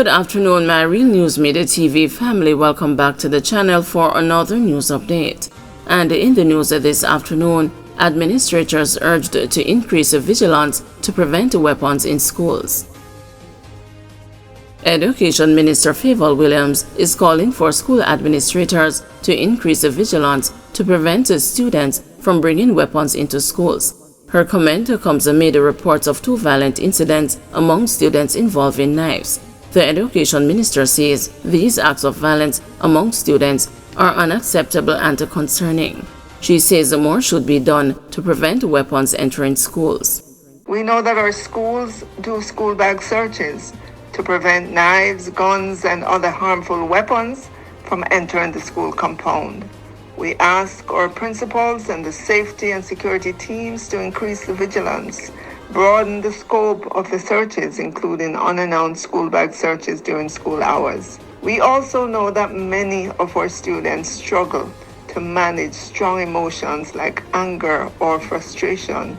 Good afternoon, my Real News Midday TV family. Welcome back to the channel for another news update. And in the news this afternoon, administrators urged to increase vigilance to prevent weapons in schools. Education Minister Favour Williams is calling for school administrators to increase vigilance to prevent students from bringing weapons into schools. Her comment comes amid reports of 2 violent incidents among students involving knives. The Education Minister says these acts of violence among students are unacceptable and concerning. She says more should be done to prevent weapons entering schools. We know that our schools do school bag searches to prevent knives, guns, and other harmful weapons from entering the school compound. We ask our principals and the safety and security teams to increase the vigilance, broaden the scope of the searches, including unannounced school bag searches during school hours. We also know that many of our students struggle to manage strong emotions like anger or frustration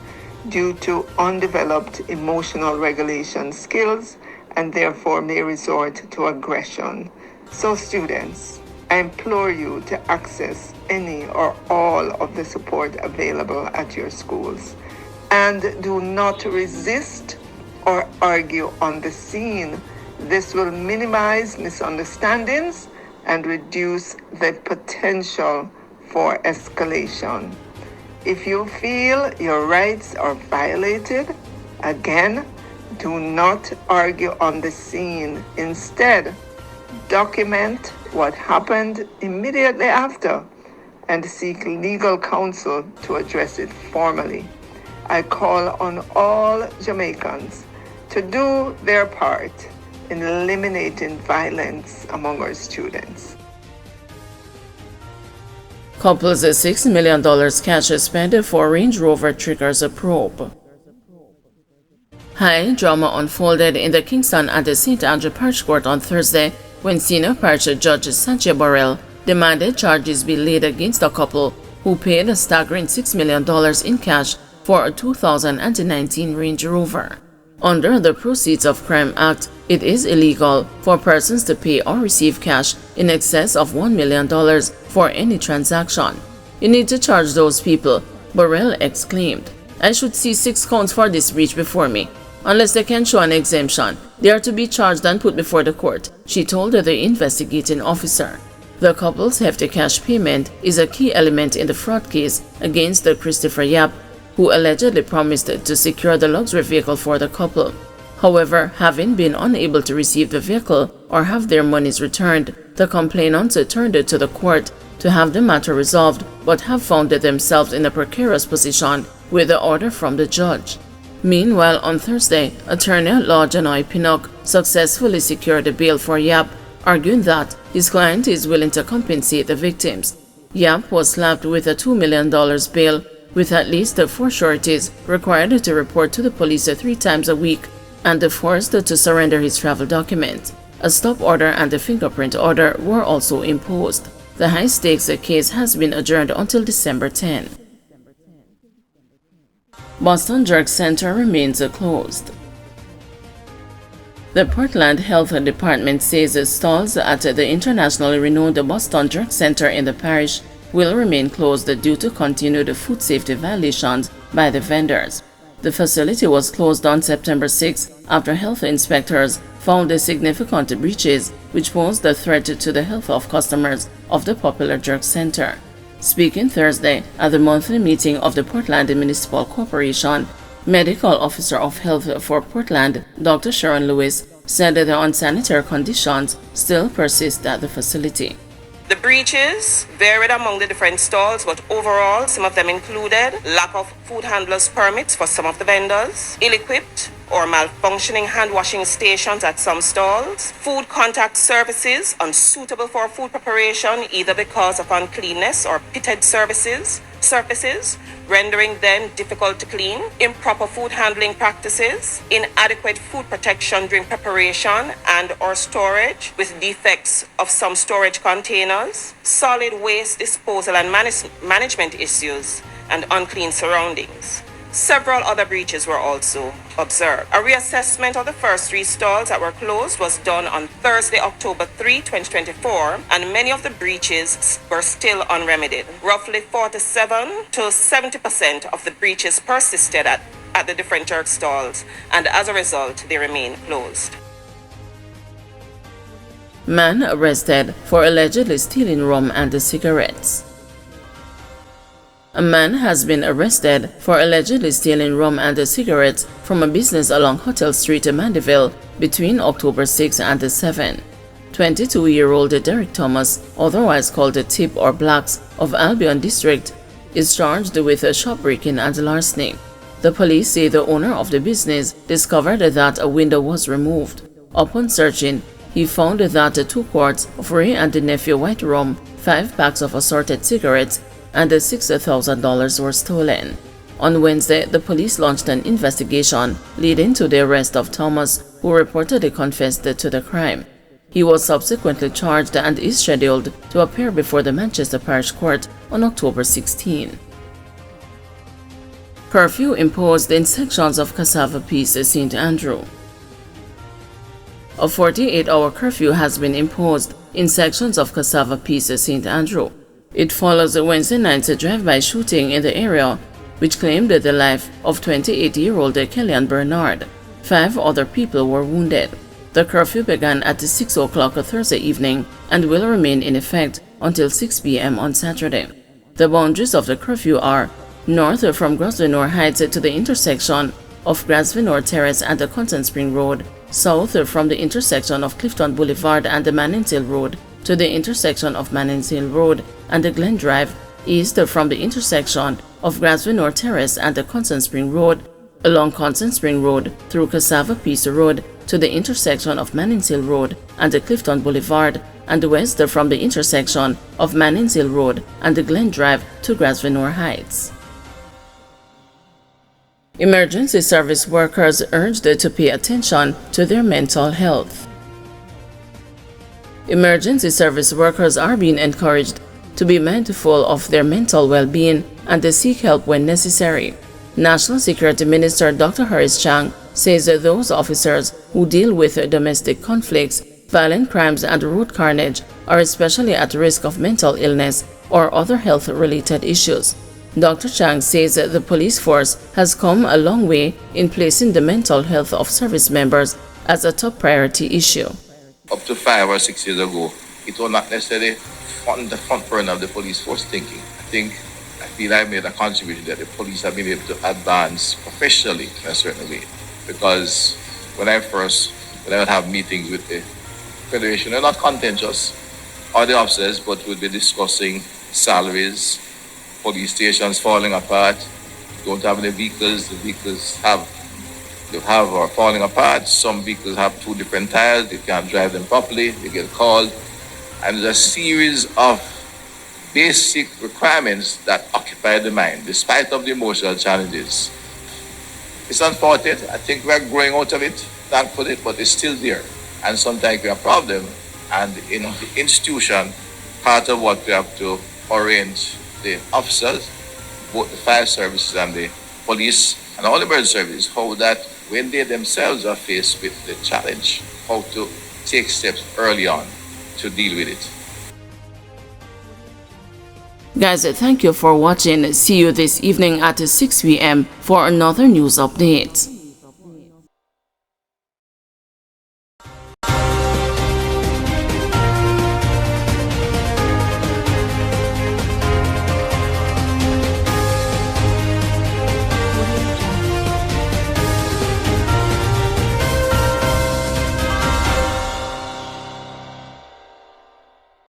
due to undeveloped emotional regulation skills and therefore may resort to aggression. So students, I implore you to access any or all of the support available at your schools. And do not resist or argue on the scene. This will minimize misunderstandings and reduce the potential for escalation. If you feel your rights are violated, again, do not argue on the scene. Instead, document what happened immediately after and seek legal counsel to address it formally. I call on all Jamaicans to do their part in eliminating violence among our students. Couple's $6 million cash spent for Range Rover triggers a probe. High drama unfolded in the Kingston and the St. Andrew Parish Court on Thursday when Senior Parish Judge Sanchez Burrell demanded charges be laid against the couple who paid a staggering $6 million in cash for a 2019 Range Rover. Under the Proceeds of Crime Act, it is illegal for persons to pay or receive cash in excess of $1 million for any transaction. You need to charge those people, Burrell exclaimed. I should see 6 counts for this breach before me. Unless they can show an exemption, they are to be charged and put before the court, she told the investigating officer. The couple's hefty cash payment is a key element in the fraud case against the Christopher Yap, who allegedly promised to secure the luxury vehicle for the couple. However, having been unable to receive the vehicle or have their monies returned, the complainants turned to the court to have the matter resolved but have found themselves in a precarious position with the order from the judge. Meanwhile, on Thursday, attorney-at-law Janoy Pinnock successfully secured a bail for Yap, arguing that his client is willing to compensate the victims. Yap was slapped with a $2 million bail, with at least 4 sureties required to report to the police 3 times a week and forced to surrender his travel documents. A stop order and a fingerprint order were also imposed. The high-stakes case has been adjourned until December 10. Boston Drug Center remains closed. The Portland Health Department says stalls at the internationally renowned Boston Drug Center in the parish will remain closed due to continued food safety violations by the vendors. The facility was closed on September 6 after health inspectors found significant breaches which posed a threat to the health of customers of the popular drug center. Speaking Thursday at the monthly meeting of the Portland Municipal Corporation, Medical Officer of Health for Portland, Dr. Sharon Lewis, said that the unsanitary conditions still persist at the facility. The breaches varied among the different stalls, but overall, some of them included lack of food handlers' permits for some of the vendors, ill-equipped or malfunctioning hand-washing stations at some stalls, food contact surfaces unsuitable for food preparation either because of uncleanness or pitted surfaces, rendering them difficult to clean, improper food handling practices, inadequate food protection during preparation and or storage with defects of some storage containers, solid waste disposal and management issues, and unclean surroundings. Several other breaches were also observed. A reassessment of the first 3 stalls that were closed was done on Thursday, October 3, 2024, and many of the breaches were still unremedied. Roughly 47 to 70% of the breaches persisted at the different jerk stalls, and as a result, they remain closed. Man arrested for allegedly stealing rum and cigarettes. A man has been arrested for allegedly stealing rum and cigarettes from a business along Hotel Street in Mandeville between October 6 and 7. 22-year-old Derek Thomas, otherwise called the Tip or Blacks of Albion District, is charged with shoplifting and larceny. The police say the owner of the business discovered that a window was removed. Upon searching, he found that 2 quarts of Ray and Nephew white rum, 5 packs of assorted cigarettes, and $6,000 were stolen. On Wednesday, the police launched an investigation leading to the arrest of Thomas, who reportedly confessed to the crime. He was subsequently charged and is scheduled to appear before the Manchester Parish Court on October 16. Curfew imposed in sections of Cassava Peace, St. Andrew. A 48-hour curfew has been imposed in sections of Cassava Peace, St. Andrew. It follows a Wednesday night's drive-by shooting in the area, which claimed the life of 28-year-old Kellyanne Bernard. 5 other people were wounded. The curfew began at 6 o'clock Thursday evening and will remain in effect until 6 p.m. on Saturday. The boundaries of the curfew are north from Grosvenor Heights to the intersection of Grosvenor Terrace and the Constance Spring Road, south from the intersection of Clifton Boulevard and the Mannings Hill Road to the intersection of Mannings Hill Road and the Glen Drive, east from the intersection of Grosvenor Terrace and the Constance Spring Road, along Constance Spring Road through Cassava Peace Road to the intersection of Mannings Hill Road and the Clifton Boulevard, and west from the intersection of Mannings Hill Road and the Glen Drive to Grosvenor Heights. Emergency service workers urged to pay attention to their mental health. Emergency service workers are being encouraged to be mindful of their mental well-being and to seek help when necessary. National Security Minister Dr. Harris Chang says that those officers who deal with domestic conflicts, violent crimes, and road carnage are especially at risk of mental illness or other health-related issues. Dr. Chang says that the police force has come a long way in placing the mental health of service members as a top priority issue. Up to 5 or 6 years ago, it was not necessarily on the front burner of the police force thinking. I feel I made a contribution that the police have been able to advance professionally in a certain way. Because when I would have meetings with the Federation, they're not contentious, or the officers, but we'll be discussing salaries, police stations falling apart, don't have any vehicles, the vehicles are falling apart, some vehicles have 2 different tires, they can't drive them properly, they get called, and there's a series of basic requirements that occupy the mind, despite of the emotional challenges. It's unfortunate, I think we're growing out of it, thankfully, but it's still there, and sometimes we have a problem, and in the institution, part of what we have to orient the officers, both the fire services and the police and all the emergency services, how that when they themselves are faced with the challenge, how to take steps early on to deal with it. Guys, thank you for watching. See you this evening at 6 p.m. for another news update.